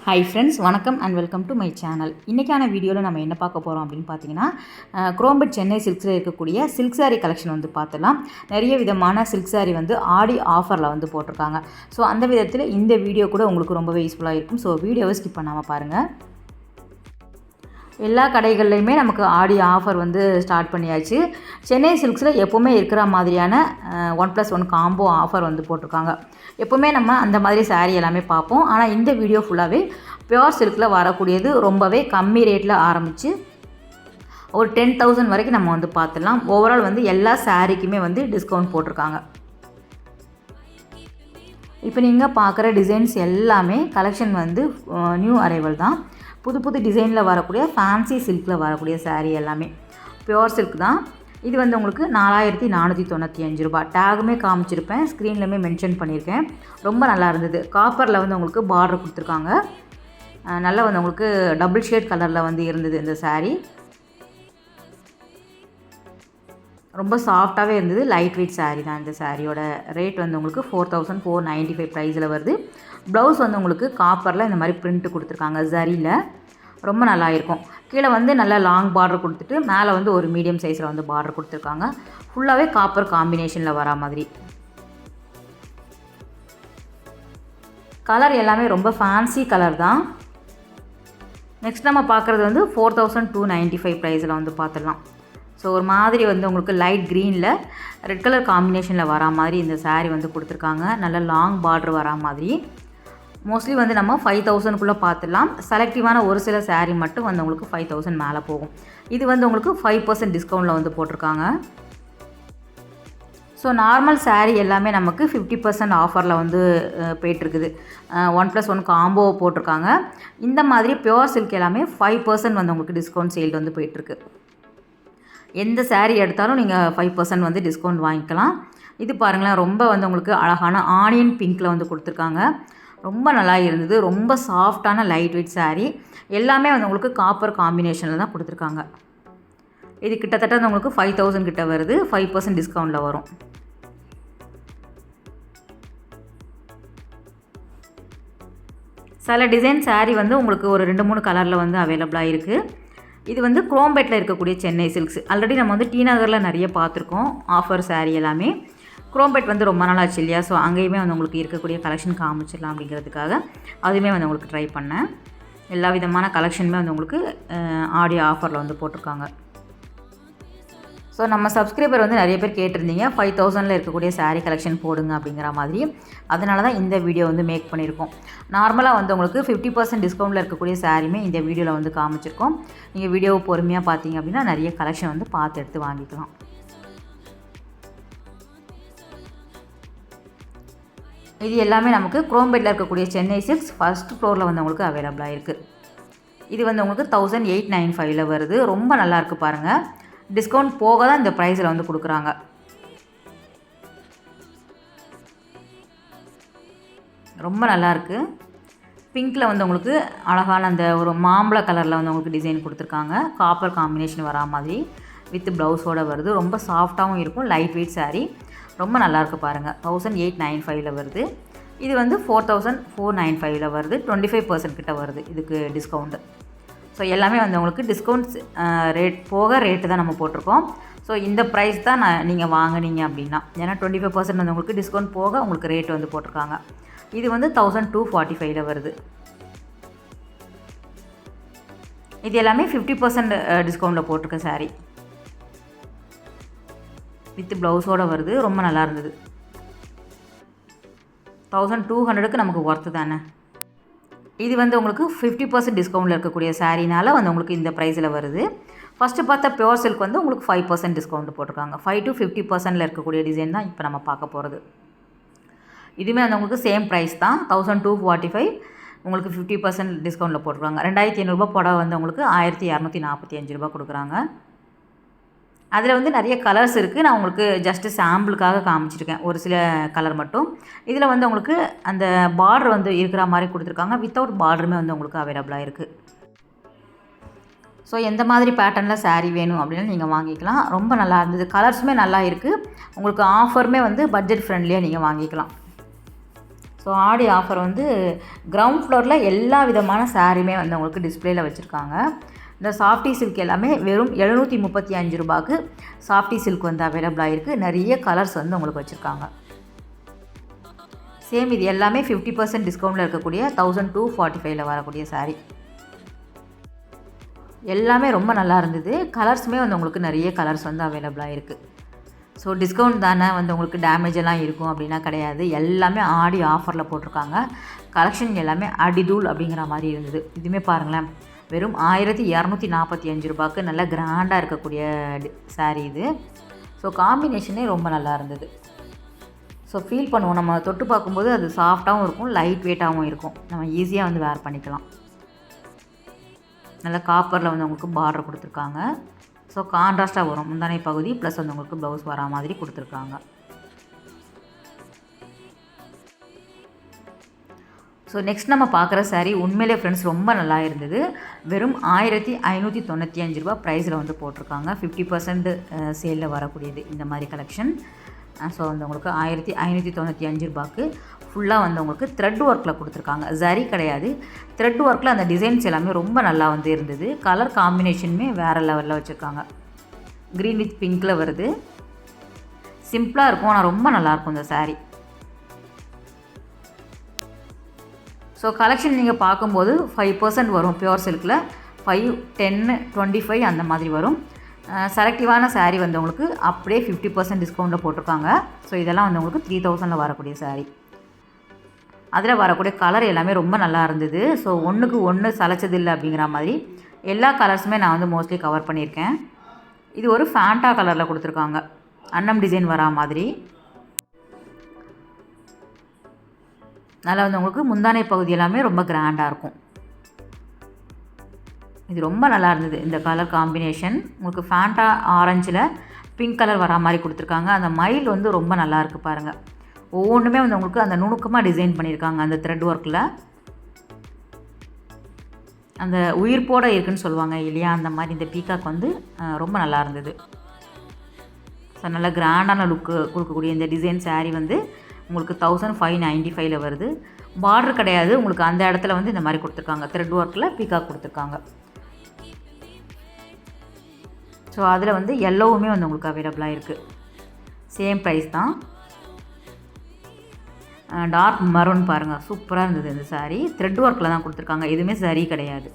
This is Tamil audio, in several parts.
ஹாய் ஃப்ரெண்ட்ஸ், வணக்கம் and welcome to my channel. இன்றைக்கான வீடியோவில் நம்ம என்ன பார்க்க போகிறோம் அப்படின்னு பார்த்தீங்கன்னா, குரோம்பேட் சென்னை சில்க்ஸில் இருக்கக்கூடிய சில்க் சாரீ கலெக்ஷன் வந்து பார்த்துலாம். நிறைய விதமான சில்க் சாரீ வந்து ஆடி ஆஃபரில் வந்து போட்டிருக்காங்க. ஸோ அந்த விதத்தில் இந்த வீடியோ கூட உங்களுக்கு ரொம்பவே யூஸ்ஃபுல்லாக இருக்கும். ஸோ வீடியோவை ஸ்கிப் பண்ணாமல் பாருங்கள். எல்லா கடைகள்லையுமே நமக்கு ஆடி ஆஃபர் வந்து ஸ்டார்ட் பண்ணியாச்சு. சென்னை சில்க்ஸில் எப்போவுமே இருக்கிற மாதிரியான 1+1 காம்போ ஆஃபர் வந்து போட்டிருக்காங்க. எப்போவுமே நம்ம அந்த மாதிரி சாரீ எல்லாமே பார்ப்போம். ஆனால் இந்த வீடியோ ஃபுல்லாகவே பியோர் சில்கில் வரக்கூடியது, ரொம்பவே கம்மி ரேட்டில் ஆரம்பித்து ஒரு 10,000 வரைக்கும் நம்ம வந்து பார்த்துடலாம். ஓவரால் வந்து எல்லா சாரீக்குமே வந்து டிஸ்கவுண்ட் போட்டிருக்காங்க. இப்போ நீங்கள் பார்க்குற டிசைன்ஸ் எல்லாமே கலெக்ஷன் வந்து நியூ அரைவல் தான். புது புது டிசைனில் வரக்கூடிய ஃபேன்சி சில்கில் வரக்கூடிய சாரீ எல்லாமே பியோர் சில்க் தான். இது வந்து உங்களுக்கு 4,495 ரூபா. டேகுமே காமிச்சிருப்பேன், ஸ்க்ரீன்லையுமே மென்ஷன் பண்ணியிருக்கேன். ரொம்ப நல்லா இருந்தது. காப்பரில் வந்து உங்களுக்கு பார்டர் கொடுத்துருக்காங்க. நல்லா வந்து உங்களுக்கு டபுள் ஷேட் கலரில் வந்து இருந்தது இந்த சாரீ. ரொம்ப சாஃப்டாகவே இருந்தது. லைட் வெயிட் சாரீ தான். இந்த சாரியோட ரேட் வந்து உங்களுக்கு 4,495 ப்ரைஸில் வருது. ப்ளவுஸ் வந்து உங்களுக்கு காப்பரில் இந்த மாதிரி பிரிண்ட்டு கொடுத்துருக்காங்க ஜரியில். ரொம்ப நல்லா இருக்கும். கீழே வந்து நல்லா லாங் பார்டர் கொடுத்துட்டு மேலே வந்து ஒரு மீடியம் சைஸில் வந்து பார்டர் கொடுத்துருக்காங்க. ஃபுல்லாகவே காப்பர் காம்பினேஷனில் வரா மாதிரி. கலர் எல்லாமே ரொம்ப ஃபேன்சி கலர் தான். நெக்ஸ்ட் நம்ம பார்க்குறது வந்து 4,295 ப்ரைஸில் வந்து பார்த்துடலாம். ஸோ ஒரு மாதிரி வந்து உங்களுக்கு லைட் க்ரீனில் ரெட் கலர் காம்பினேஷனில் வரா மாதிரி இந்த சாரீ வந்து கொடுத்துருக்காங்க. நல்ல லாங் பார்டர் வரா மாதிரி. மோஸ்ட்லி வந்து நம்ம 5,000க்குள்ளே பார்த்துடலாம். செலக்டிவான ஒரு சில சாரீ மட்டும் வந்து உங்களுக்கு 5,000 மேலே போகும். இது வந்து உங்களுக்கு 5% டிஸ்கவுண்ட்டில் வந்து போட்டிருக்காங்க. ஸோ நார்மல் சாரீ எல்லாமே நமக்கு 50% ஆஃபரில் வந்து போயிட்டுருக்குது. 1+1 காம்போ போட்டிருக்காங்க. இந்த மாதிரி பியோர் சில்க் எல்லாமே 5% வந்து உங்களுக்கு டிஸ்கவுண்ட் சேல் வந்து போயிட்டுருக்கு. எந்த சாரீ எடுத்தாலும் நீங்கள் 5% வந்து டிஸ்கவுண்ட் வாங்கிக்கலாம். இது பாருங்களேன், ரொம்ப வந்து உங்களுக்கு அழகான ஆனியன் பிங்க்கில் வந்து கொடுத்துருக்காங்க. ரொம்ப நல்லா இருந்தது. ரொம்ப சாஃப்டான லைட் வெயிட் சாரீ. எல்லாமே வந்து உங்களுக்கு காப்பர் காம்பினேஷனில் தான் கொடுத்துருக்காங்க. இது கிட்டத்தட்ட வந்து உங்களுக்கு 5,000 கிட்ட வருது. 5% டிஸ்கவுண்ட்டில் வரும். சில டிசைன் சாரீ வந்து உங்களுக்கு ஒரு 2-3 கலரில் வந்து அவைலபிளாக இருக்குது. இது வந்து குரோம்பேட்டில் இருக்கக்கூடிய சென்னை சில்க்ஸ். ஆல்ரெடி நம்ம வந்து டி நகரில் நிறைய பார்த்துருக்கோம் ஆஃபர் சாரீ எல்லாமே. குரோம்பேட் வந்து ரொம்ப நாள் ஆச்சு இல்லையா? ஸோ அங்கேயுமே வந்து உங்களுக்கு இருக்கக்கூடிய கலெக்ஷன் காமிச்சிடலாம் அப்படிங்கிறதுக்காக அதுவுமே வந்து உங்களுக்கு ட்ரை பண்ணேன். எல்லா விதமான கலெக்ஷனுமே வந்து உங்களுக்கு ஆடி ஆஃபரில் வந்து போட்டிருக்காங்க. ஸோ நம்ம சப்ஸ்கிரைபர் வந்து நிறைய பேர் கேட்டிருந்தீங்க 5,000ல் இருக்கக்கூடிய சாரீ கலெக்ஷன் போடுங்க அப்படிங்கிற மாதிரி. அதனால தான் இந்த வீடியோ வந்து மேக் பண்ணியிருக்கோம். நார்மலாக வந்து உங்களுக்கு 50% டிஸ்கவுண்ட்டில் இருக்கக்கூடிய சாரீமே இந்த வீடியோவில் வந்து காமிச்சிருக்கோம். நீங்கள் வீடியோவை பொறுமையாக பார்த்தீங்க அப்படின்னா நிறைய கலெக்ஷன் வந்து பார்த்து எடுத்து வாங்கிக்கலாம். இது எல்லாமே நமக்கு குரோம்பேட்டில் இருக்கக்கூடிய சென்னை சில்க்ஸ் ஃபர்ஸ்ட் ஃப்ளோரில் வந்து உங்களுக்கு அவைலபிளாக இருக்குது. இது வந்து உங்களுக்கு 1,895ல் வருது. ரொம்ப நல்லாயிருக்கு பாருங்கள். டிஸ்கவுண்ட் போக தான் இந்த ப்ரைஸில் வந்து கொடுக்குறாங்க. ரொம்ப நல்லாயிருக்கு. பிங்க்கில் வந்து உங்களுக்கு அழகான அந்த ஒரு மாம்பழ கலரில் வந்து உங்களுக்கு டிசைன் கொடுத்துருக்காங்க. காப்பர் காம்பினேஷன் வரா மாதிரி வித் ப்ளவுஸோடு வருது. ரொம்ப சாஃப்டாகவும் இருக்கும். Light weight sari. ரொம்ப நல்லாயிருக்கு பாருங்கள். 1,895ல் வருது. இது வந்து 4,495ல் வருது. 25% கிட்ட வருது இதுக்கு டிஸ்கவுண்ட்டு. ஸோ எல்லாமே வந்து உங்களுக்கு டிஸ்கவுண்ட்ஸ் ரேட் போக ரேட்டு தான் நம்ம போட்டிருக்கோம். ஸோ இந்த ப்ரைஸ் தான் நீங்கள் வாங்கினீங்க அப்படின்னா, ஏன்னா 25% வந்து உங்களுக்கு டிஸ்கவுண்ட் போக உங்களுக்கு ரேட் வந்து போட்டிருக்காங்க. இது வந்து 1,245ல் வருது. இது எல்லாமே 50% டிஸ்கவுண்ட்டில் போட்டிருக்க சாரீ வித் ப்ளவுஸோடு வருது. ரொம்ப நல்லா இருந்தது. 1,200க்கு நமக்கு ஒர்த்து தானே. இது வந்து உங்களுக்கு 50% டிஸ்கவுண்ட்டில் இருக்கக்கூடிய சாரீனால வந்து உங்களுக்கு இந்த ப்ரைஸில் வருது. ஃபஸ்ட்டு பார்த்தா பியோர் சில்க் வந்து உங்களுக்கு 5% டிஸ்கவுண்ட் போட்டிருக்காங்க. 5 to 50%ல் இருக்கக்கூடிய டிசைன் தான் இப்போ நம்ம பார்க்க போகிறது. இதுவுமே வந்து உங்களுக்கு சேம் ப்ரைஸ் தான். 1,245 உங்களுக்கு 50% டிஸ்கவுண்ட்டில் போட்டிருக்காங்க. 2,500 ரூபா புடவை வந்து உங்களுக்கு 1,245 ரூபா கொடுக்குறாங்க. அதில் வந்து நிறைய கலர்ஸ் இருக்குது. நான் உங்களுக்கு ஜஸ்ட்டு சாம்பிளுக்காக காமிச்சிருக்கேன் ஒரு சில கலர் மட்டும். இதில் வந்து உங்களுக்கு அந்த பார்டர் வந்து இருக்கிற மாதிரி கொடுத்துருக்காங்க. வித்தவுட் பார்டருமே வந்து உங்களுக்கு அவைலபிளாக இருக்குது. ஸோ எந்த மாதிரி பேட்டர்னில் சாரீ வேணும் அப்படின்னு நீங்கள் வாங்கிக்கலாம். ரொம்ப நல்லா இருந்தது. கலர்ஸுமே நல்லா இருக்குது. உங்களுக்கு ஆஃபருமே வந்து பட்ஜெட் ஃப்ரெண்ட்லியாக நீங்கள் வாங்கிக்கலாம். ஸோ ஆடி ஆஃபர் வந்து கிரவுண்ட் ஃப்ளோரில் எல்லா விதமான சாரியுமே வந்து உங்களுக்கு டிஸ்பிளேயில் வச்சுருக்காங்க. இந்த சாஃப்டி சில்க் எல்லாமே வெறும் 735 ரூபாய்க்கு சாஃப்டி சில்க் வந்து அவைலபிளாக இருக்குது. நிறைய கலர்ஸ் வந்து உங்களுக்கு வச்சுருக்காங்க. சேம் இது எல்லாமே 50% டிஸ்கவுண்ட்டில் இருக்கக்கூடிய 1245 வரக்கூடிய சாரீ. எல்லாமே ரொம்ப நல்லா இருந்தது. கலர்ஸுமே வந்து உங்களுக்கு நிறைய கலர்ஸ் வந்து அவைலபிளாக இருக்குது. ஸோ டிஸ்கவுண்ட் தானே வந்து உங்களுக்கு டேமேஜ் எல்லாம் இருக்கும் அப்படின்னா கிடையாது. எல்லாமே ஆடி ஆஃபரில் போட்டிருக்காங்க. கலெக்ஷன் எல்லாமே அடிதூள் அப்படிங்கிற மாதிரி இருந்தது. இதுவுமே பாருங்களேன், வெறும் 1245 ரூபாய்க்கு நல்ல கிராண்டாக இருக்கக்கூடிய சாரீ இது. ஸோ காம்பினேஷனே ரொம்ப நல்லா இருந்தது. ஸோ ஃபீல் பண்ணுவோம், நம்ம தொட்டு பார்க்கும்போது அது சாஃப்டாகவும் இருக்கும், லைட் வெயிட்டாகவும் இருக்கும். நம்ம ஈஸியாக வந்து வேர் பண்ணிக்கலாம். நல்லா காப்பரில் வந்து உங்களுக்கு பார்டர் கொடுத்துருக்காங்க. ஸோ கான்ட்ராஸ்ட்டாக வரும் முந்தானை பகுதி, ப்ளஸ் வந்து உங்களுக்கு ப்ளவுஸ் வரா மாதிரி கொடுத்துருக்காங்க. ஸோ நெக்ஸ்ட் நம்ம பார்க்குற சாரீ உண்மையிலே ஃப்ரெண்ட்ஸ் ரொம்ப நல்லா இருந்தது. வெறும் 1595 ரூபா ப்ரைஸில் வந்து போட்டிருக்காங்க. 50% சேலில் வரக்கூடியது இந்த மாதிரி கலெக்ஷன். ஸோ வந்து உங்களுக்கு 1595 ரூபாய்க்கு ஃபுல்லாக வந்து உங்களுக்கு த்ரெட் ஒர்க்கில் கொடுத்துருக்காங்க. சரி கிடையாது, த்ரெட் ஒர்க்கில் அந்த டிசைன்ஸ் எல்லாமே ரொம்ப நல்லா வந்து இருந்தது. கலர் காம்பினேஷனுமே வேறு லெவலில் வச்சுருக்காங்க. க்ரீன் வித் பிங்க்கில் வருது. சிம்பிளாக இருக்கும், ஆனால் ரொம்ப நல்லாயிருக்கும் இந்த சாரீ. ஸோ கலெக்ஷன் நீங்கள் பார்க்கும்போது 5% வரும் பியூர் சில்கில். 5, 10, 25 அந்த மாதிரி வரும். செலக்டிவான சாரீ வந்து உங்களுக்கு அப்படியே 50% டிஸ்கவுண்ட்டில் போட்டிருக்காங்க. ஸோ இதெல்லாம் வந்து உங்களுக்கு 3000 வரக்கூடிய சாரீ. அதில் வரக்கூடிய கலர் எல்லாமே ரொம்ப நல்லா இருந்தது. ஸோ ஒன்றுக்கு ஒன்று சளைச்சதில்லை அப்படிங்கிற மாதிரி எல்லா கலர்ஸுமே நான் வந்து மோஸ்ட்லி கவர் பண்ணியிருக்கேன். இது ஒரு ஃபேண்டா கலரில் கொடுத்துருக்காங்க, அன்னம் டிசைன் வரா மாதிரி. நல்லா வந்து உங்களுக்கு முந்தானை பகுதி எல்லாமே ரொம்ப கிராண்டாக இருக்கும். இது ரொம்ப நல்லா இருந்தது இந்த கலர் காம்பினேஷன். உங்களுக்கு ஃபேண்டா ஆரஞ்சில் பிங்க் கலர் வரா மாதிரி கொடுத்துருக்காங்க. அந்த மயில் வந்து ரொம்ப நல்லா இருக்குது பாருங்கள். ஒவ்வொன்றுமே வந்து உங்களுக்கு அந்த நுணுக்கமாக டிசைன் பண்ணியிருக்காங்க. அந்த த்ரெட் ஒர்க்கில் அந்த உயிர்ப்போடு இருக்குதுன்னு சொல்லுவாங்க இல்லையா, அந்த மாதிரி இந்த பீகாக் வந்து ரொம்ப நல்லா இருந்தது. ஸோ நல்ல கிராண்டான லுக்கு கொடுக்கக்கூடிய இந்த டிசைன் சாரீ வந்து உங்களுக்கு 1595 வருது. பார்டர் கிடையாது உங்களுக்கு, அந்த இடத்துல வந்து இந்த மாதிரி கொடுத்துருக்காங்க. த்ரெட் ஒர்க்கில் பீகாக் கொடுத்துருக்காங்க. ஸோ அதில் வந்து எல்லோவுமே வந்து உங்களுக்கு அவைலபிளாக இருக்குது. சேம் ப்ரைஸ் தான். டார்க் மரூன் பாருங்கள், சூப்பராக இருந்தது இந்த சாரீ. த்ரெட் ஒர்க்கில் தான் கொடுத்துருக்காங்க, எதுவுமே சரி கிடையாது.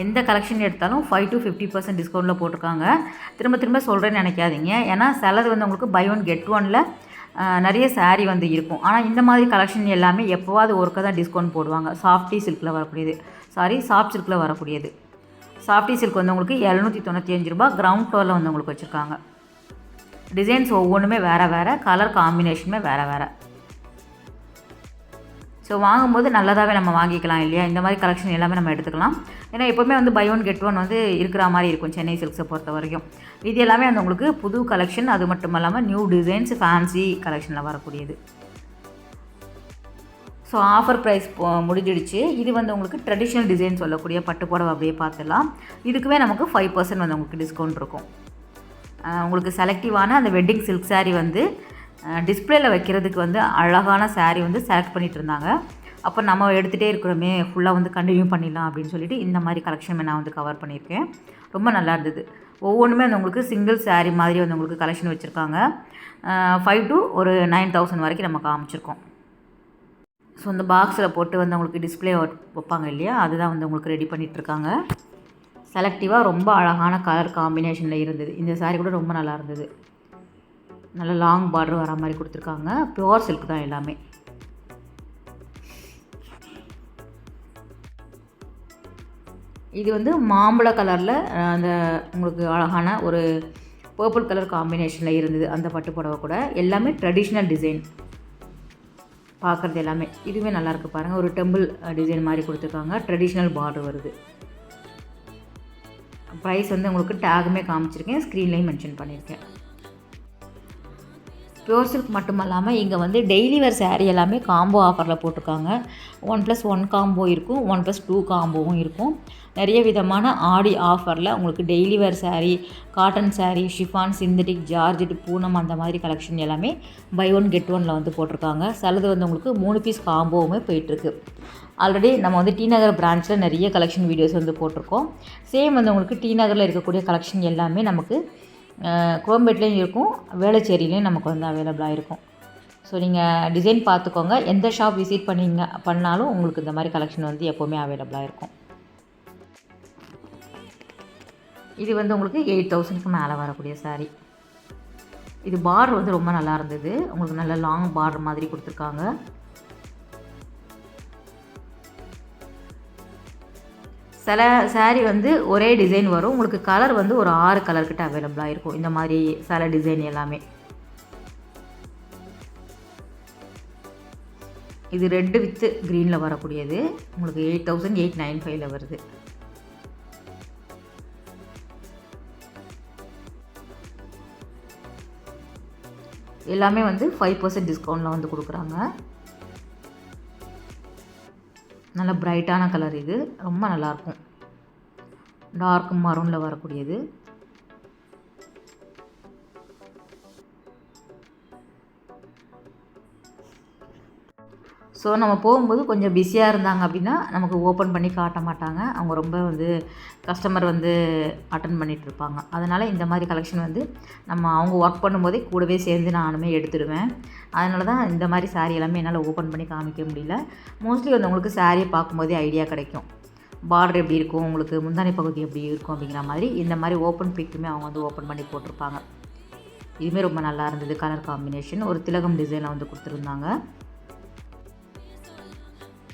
எந்த கலெக்ஷன் எடுத்தாலும் 5 to 50% டிஸ்கவுண்ட்டில் போட்டிருக்காங்க. திரும்ப திரும்ப சொல்கிறேன்னு நினைக்காதீங்க. ஏன்னா சிலது வந்து உங்களுக்கு பை ஒன் கெட் ஒனில் நிறைய சாரீ வந்து இருக்கும். ஆனால் இந்த மாதிரி கலெக்ஷன் எல்லாமே எப்போவாது ஒருக்க தான் டிஸ்கவுண்ட் போடுவாங்க. சாஃப்டி சில்கில் வரக்கூடியது, சாஃப்ட் சில்கில் வரக்கூடியது. சாஃப்டி சில்க் வந்து உங்களுக்கு 795 ரூபா கிரவுண்ட் ஃப்ளோரில் வந்து உங்களுக்கு வச்சுருக்காங்க. டிசைன்ஸ் ஒவ்வொன்றுமே வேறு வேறு, கலர் காம்பினேஷனுமே வேறு வேறு. ஸோ வாங்கும்போது நல்லதாகவே நம்ம வாங்கிக்கலாம் இல்லையா. இந்த மாதிரி கலெக்ஷன் எல்லாமே நம்ம எடுத்துக்கலாம். ஏன்னா எப்போவுமே வந்து பை ஒன் கெட் ஒன் வந்து இருக்கிற மாதிரி இருக்கும் சென்னை சில்க்ஸை பொறுத்த வரைக்கும். இது எல்லாமே வந்து உங்களுக்கு புது கலெக்ஷன், அது மட்டும் இல்லாமல் நியூ டிசைன்ஸ், ஃபேன்சி கலெக்ஷனில் வரக்கூடியது. ஸோ ஆஃபர் ப்ரைஸ் முடிஞ்சிடுச்சு. இது வந்து உங்களுக்கு ட்ரெடிஷ்னல் டிசைன் சொல்லக்கூடிய பட்டு புடவை அப்படியே பார்த்துடலாம். இதுக்குமே நமக்கு 5% வந்து உங்களுக்கு டிஸ்கவுண்ட் இருக்கும். உங்களுக்கு செலக்டிவான அந்த வெட்டிங் சில்க் சாரீ வந்து டிஸ்பிளேயில் வைக்கிறதுக்கு வந்து அழகான சாரீ வந்து செலக்ட் பண்ணிகிட்டு இருந்தாங்க. அப்போ நம்ம எடுத்துகிட்டே இருக்கிறோமே, ஃபுல்லாக வந்து கண்டினியூ பண்ணிடலாம் அப்படின்னு சொல்லிட்டு இந்த மாதிரி கலெக்ஷன் நான் வந்து கவர் பண்ணியிருக்கேன். ரொம்ப நல்லா இருந்தது. ஒவ்வொன்றுமே வந்து உங்களுக்கு சிங்கிள் சாரீ மாதிரி வந்து உங்களுக்கு கலெக்ஷன் வச்சுருக்காங்க. 5 to ஒரு 9000 வரைக்கும் நம்ம காமிச்சிருக்கோம். ஸோ இந்த பாக்ஸில் போட்டு வந்து உங்களுக்கு டிஸ்பிளே வைப்பாங்க இல்லையா, அதுதான் வந்து உங்களுக்கு ரெடி பண்ணிகிட்ருக்காங்க. செலக்டிவாக ரொம்ப அழகான கலர் காம்பினேஷனில் இருந்தது. இந்த சாரீ கூட ரொம்ப நல்லா இருந்தது. நல்ல லாங் பார்டர் வர மாதிரி கொடுத்துருக்காங்க. பியூர் சில்க் தான் எல்லாமே. இது வந்து மாம்பழ கலரில் அந்த உங்களுக்கு அழகான ஒரு பர்பிள் கலர் காம்பினேஷனில் இருந்தது அந்த பட்டு புடவை கூட. எல்லாமே ட்ரெடிஷ்னல் டிசைன் பார்க்குறது எல்லாமே. இதுவுமே நல்லாயிருக்கு பாருங்கள். ஒரு டெம்பிள் டிசைன் மாதிரி கொடுத்துருக்காங்க. ட்ரெடிஷ்னல் பார்டர் வருது. ப்ரைஸ் வந்து உங்களுக்கு டேகுமே காமிச்சிருக்கேன், ஸ்க்ரீன்லேயும் மென்ஷன் பண்ணியிருக்கேன். பியூர் சில்க் மட்டும் இல்லாமல் இங்கே வந்து டெய்லி வேர் saree எல்லாமே காம்போ ஆஃபரில் போட்டிருக்காங்க. 1+1 காம்போ இருக்கும், 1+2 காம்போவும் இருக்கும். நிறைய விதமான ஆடி ஆஃபரில் உங்களுக்கு டெய்லி வேர் saree, cotton saree, chiffon, synthetic, georgette, Poonam அந்த மாதிரி கலெக்ஷன் எல்லாமே பை ஒன் கெட் ஒனில் வந்து போட்டிருக்காங்க. சிலது வந்து உங்களுக்கு 3 பீஸ் காம்போவுமே போயிட்டுருக்கு. ஆல்ரெடி நம்ம வந்து டி நகர் பிரான்ச்சில் நிறைய கலெக்ஷன் வீடியோஸ் வந்து போட்டிருக்கோம். சேம் வந்து உங்களுக்கு டி நகரில் இருக்கக்கூடிய கலெக்ஷன் எல்லாமே நமக்கு குரோம்பேட்லேயும் இருக்கும், வேளச்சேரியிலையும் நமக்கு வந்து அவைலபிளாக இருக்கும். ஸோ நீங்கள் டிசைன் பார்த்துக்கோங்க. எந்த ஷாப் விசிட் பண்ணாலும் உங்களுக்கு இந்த மாதிரி கலெக்ஷன் வந்து எப்போவுமே அவைலபிளாக இருக்கும். இது வந்து உங்களுக்கு 8000க்கு மேலே வரக்கூடிய saree. இது பார்டர் வந்து ரொம்ப நல்லா இருந்தது. உங்களுக்கு நல்ல லாங் பார்டர் மாதிரி கொடுத்துருக்காங்க. சில saree வந்து ஒரே டிசைன் வரும். உங்களுக்கு கலர் வந்து ஒரு 6 கலர் கிட்ட அவைலபிளாக இருக்கும். இந்த மாதிரி சில டிசைன் எல்லாமே. இது ரெட் வித் க்ரீனில் வரக்கூடியது. உங்களுக்கு 8895 வருது. எல்லாமே வந்து 5% டிஸ்கவுண்டில் வந்து கொடுக்குறாங்க. நல்ல பிரைட்டான கலர், இது ரொம்ப நல்லாயிருக்கும். டார்க் மரூனில் வரக்கூடியது. ஸோ நம்ம போகும்போது கொஞ்சம் பிஸியாக இருந்தாங்க அப்படின்னா நமக்கு ஓப்பன் பண்ணி காட்ட மாட்டாங்க. அவங்க ரொம்ப வந்து கஸ்டமர் வந்து அட்டன் பண்ணிகிட்டு இருப்பாங்க. அதனால் இந்த மாதிரி கலெக்ஷன் வந்து அவங்க ஒர்க் பண்ணும்போதே கூடவே சேர்ந்து நானுமே எடுத்துடுவேன். அதனால தான் இந்த மாதிரி saree எல்லாமே என்னால் ஓப்பன் பண்ணி காமிக்க முடியல. மோஸ்ட்லி வந்து உங்களுக்கு சாரியை பார்க்கும்போதே ஐடியா கிடைக்கும். பார்டர் எப்படி இருக்கும், உங்களுக்கு முந்தானை பகுதி எப்படி இருக்கும் அப்படிங்கிற மாதிரி இந்த மாதிரி ஓப்பன் பிக்குமே அவங்க வந்து ஓப்பன் பண்ணி போட்டிருப்பாங்க. இதுவுமே ரொம்ப நல்லா இருந்தது. கலர் காம்பினேஷன் ஒரு திலகம் டிசைனில் வந்து கொடுத்துருந்தாங்க.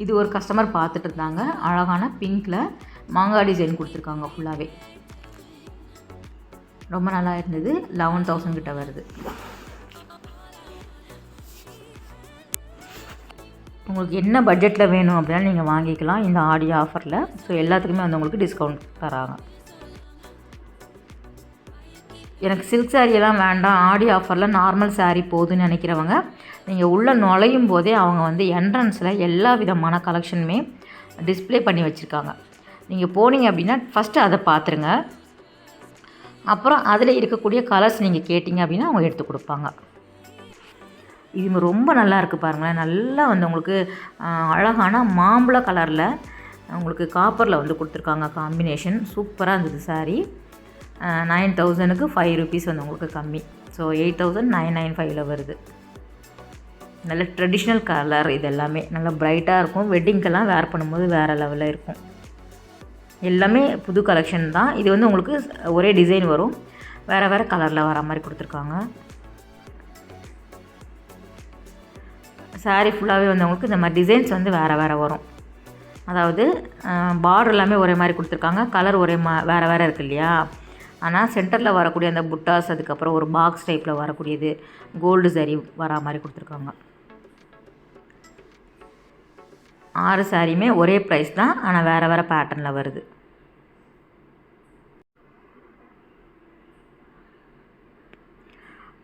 இது ஒரு கஸ்டமர் பார்த்துட்டு இருந்தாங்க. அழகான பிங்க்கில் மாங்காய் டிசைன் கொடுத்துருக்காங்க ஃபுல்லாகவே. ரொம்ப நல்லா இருந்தது. 11,000 கிட்ட வருது. உங்களுக்கு என்ன பட்ஜெட்டில் வேணும் அப்படின்னா நீங்கள் வாங்கிக்கலாம் இந்த ஆடி ஆஃபரில். ஸோ எல்லாத்துக்குமே வந்து உங்களுக்கு டிஸ்கவுண்ட் தராங்க. எனக்கு சில்க் சாரியெல்லாம் வேண்டாம், ஆடி ஆஃபரில் நார்மல் saree போதுன்னு நினைக்கிறவங்க நீங்கள் உள்ளே நுழையும் போதே அவங்க வந்து என்ட்ரன்ஸில் எல்லா விதமான கலெக்ஷனுமே டிஸ்ப்ளே பண்ணி வச்சுருக்காங்க. நீங்கள் போனீங்க அப்படின்னா ஃபஸ்ட்டு அதை பார்த்துருங்க. அப்புறம் அதில் இருக்கக்கூடிய கலர்ஸ் நீங்கள் கேட்டிங்க அப்படின்னா அவங்க எடுத்து கொடுப்பாங்க. இது ரொம்ப நல்லா இருக்குது பாருங்களேன். நல்லா வந்து உங்களுக்கு அழகான மாம்பழ கலரில் உங்களுக்கு காப்பரில் வந்து கொடுத்துருக்காங்க. காம்பினேஷன் சூப்பராக இருந்தது saree. 9,000க்கு 5 rupees வந்து உங்களுக்கு கம்மி. ஸோ 8,995 வருது. நல்ல ட்ரெடிஷ்னல் கலர். இது எல்லாமே நல்லா பிரைட்டாக இருக்கும். வெட்டிங்க்கெல்லாம் வேர் பண்ணும்போது வேறு லெவலில் இருக்கும். எல்லாமே புது கலெக்ஷன் தான். இது வந்து உங்களுக்கு ஒரே டிசைன் வரும், வேறு வேறு கலரில் வர மாதிரி கொடுத்துருக்காங்க. saree ஃபுல்லாகவே வந்து உங்களுக்கு இந்த மாதிரி டிசைன்ஸ் வந்து வேறு வேறு வரும். அதாவது பார்டர் எல்லாமே ஒரே மாதிரி கொடுத்துருக்காங்க. கலர் ஒரே வேறு வேறு இருக்குது இல்லையா. ஆனால் சென்டரில் வரக்கூடிய அந்த புட்டாஸ், அதுக்கப்புறம் ஒரு பாக்ஸ் டைப்பில் வரக்கூடியது, கோல்டு சரி வரா மாதிரி கொடுத்துருக்காங்க. 6 சாரியுமே ஒரே ப்ரைஸ் தான், ஆனால் வேறு வேறு பேட்டர்னில் வருது.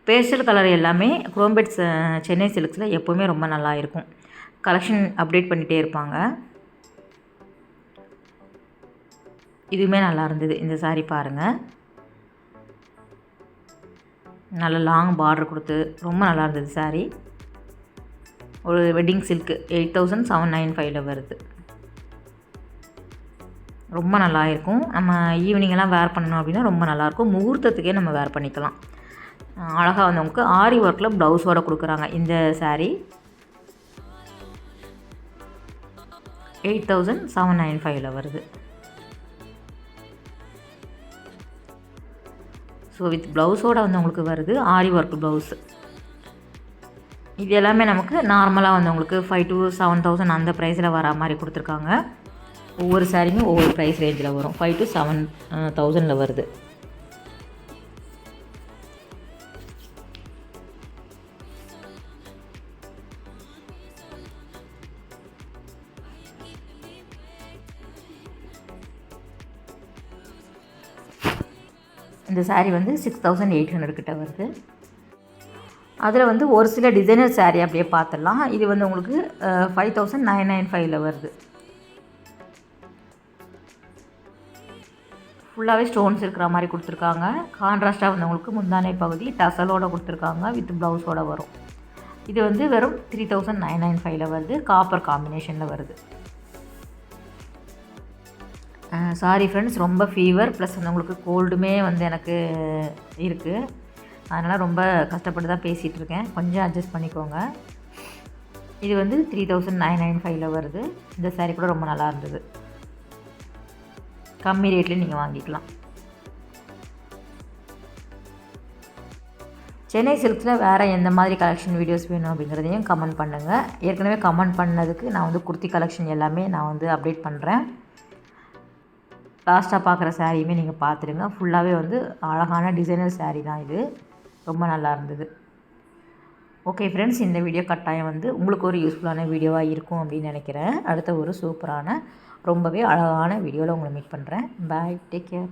பேஸ்டல் கலர் எல்லாமே குரோம்பேட் சென்னை சில்க்ஸில் எப்போவுமே ரொம்ப நல்லா இருக்கும். கலெக்ஷன் அப்டேட் பண்ணிகிட்டே இருப்பாங்க. இதுவுமே நல்லா இருந்தது. இந்த saree பாருங்கள். நல்ல லாங் பார்டர் கொடுத்து ரொம்ப நல்லா இருந்தது saree. ஒரு வெட்டிங் சில்க்கு 8,795 வருது. ரொம்ப நல்லா இருக்கும். நம்ம ஈவினிங்கெல்லாம் வேர் பண்ணணும் அப்படின்னா ரொம்ப நல்லாயிருக்கும். முகூர்த்தத்துக்கே நம்ம வேர் பண்ணிக்கலாம். அழகாக வந்து உங்களுக்கு ஆரி ஒர்க்கில் ப்ளவுஸோடு கொடுக்குறாங்க. இந்த saree 8,795 வருது. ஸோ வித் ப்ளவுஸோடு வந்து உங்களுக்கு வருது. ஆரி ஒர்க் ப்ளவுஸு. இது எல்லாமே நமக்கு நார்மலாக வந்து உங்களுக்கு 5,000 to 7,000 அந்த ப்ரைஸில் வர மாதிரி கொடுத்துருக்காங்க. ஒவ்வொரு சாரியுமே ஒவ்வொரு ப்ரைஸ் ரேஞ்சில் வரும். 5,000 to 7,000 வருது. இந்த saree வந்து 6,800 கிட்ட வருது. அதில் வந்து ஒரு சில டிசைனர் saree அப்படியே பார்த்துடலாம். இது வந்து உங்களுக்கு 5995ல் வருது. ஃபுல்லாகவே ஸ்டோன்ஸ் இருக்கிற மாதிரி கொடுத்துருக்காங்க. கான்ட்ராஸ்ட்டாக வந்து உங்களுக்கு முந்தானை பகுதி டசலோடு கொடுத்துருக்காங்க, வித் ப்ளவுஸோடு வரும். இது வந்து வெறும் 3995ல் வருது. காப்பர் காம்பினேஷனில் வருது. சாரி ஃப்ரெண்ட்ஸ், ரொம்ப ஃபீவர் ப்ளஸ் வந்து உங்களுக்கு கோல்டுமே வந்து எனக்கு இருக்குது. அதனால் ரொம்ப கஷ்டப்பட்டு தான் பேசிகிட்டு இருக்கேன். கொஞ்சம் அட்ஜஸ்ட் பண்ணிக்கோங்க. இது வந்து 3995ல் வருது. இந்த சாரீ கூட ரொம்ப நல்லா இருந்தது. கம்மி ரேட்லேயும் நீங்கள் வாங்கிக்கலாம். சென்னை சில்க்ஸில் வேறு எந்த மாதிரி கலெக்ஷன் வீடியோஸ் வேணும் அப்படிங்கிறதையும் கமெண்ட் பண்ணுங்கள். ஏற்கனவே கமெண்ட் பண்ணதுக்கு நான் வந்து குர்த்தி கலெக்ஷன் எல்லாமே நான் வந்து அப்டேட் பண்ணுறேன். லாஸ்ட்டாக பார்க்குற சாரியுமே நீங்கள் பார்த்துடுங்க. ஃபுல்லாகவே வந்து அழகான டிசைனர் சாரீ தான் இது. ரொம்ப நல்லா இருந்தது. ஓகே ஃப்ரெண்ட்ஸ், இந்த வீடியோ கட்டாயம் வந்து உங்களுக்கு ஒரு யூஸ்ஃபுல்லான வீடியோவாக இருக்கும் அப்படின்னு நினைக்கிறேன். அடுத்த ஒரு சூப்பரான ரொம்பவே அழகான வீடியோவில் உங்களை மீட் பண்ணுறேன். பாய், டேக் கேர்.